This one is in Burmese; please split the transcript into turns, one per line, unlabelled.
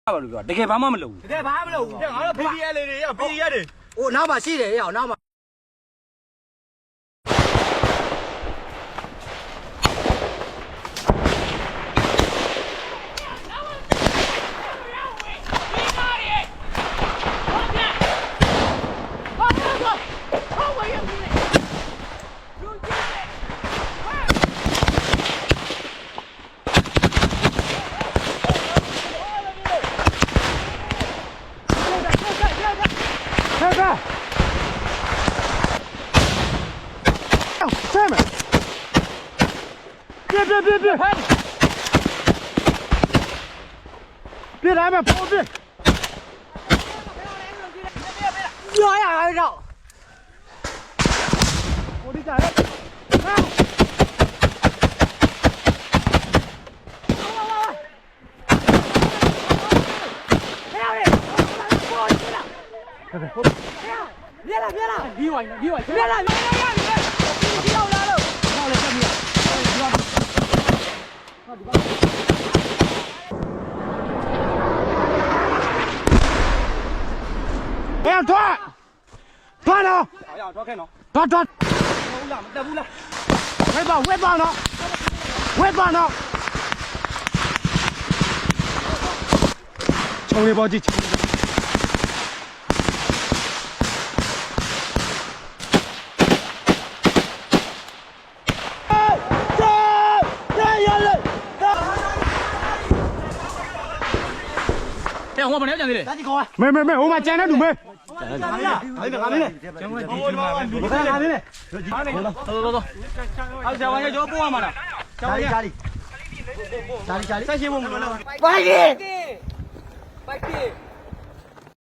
ဘာလို့ပြောတကယ်ဘာမှမလုပ်ဘူးတကယ်ဘာမှမလုပ်ဘူးငါတို့ PPL တွေရောက် PPL တွေဟိုနောက်မှာရှိတယ်ရောက်နောက်မှာ别来嘛，跑别！呀呀，绕！我的家人，啊！别了，离我，别了，别了，要来了，要来这里，哎呀，断了！哎呀，开了，断！在屋了，外帮呢！冲一包机！哎，我不了讲的嘞，没，我们捡了准备。走，好，小王爷就不玩嘛了，家里，再去我们了，快点。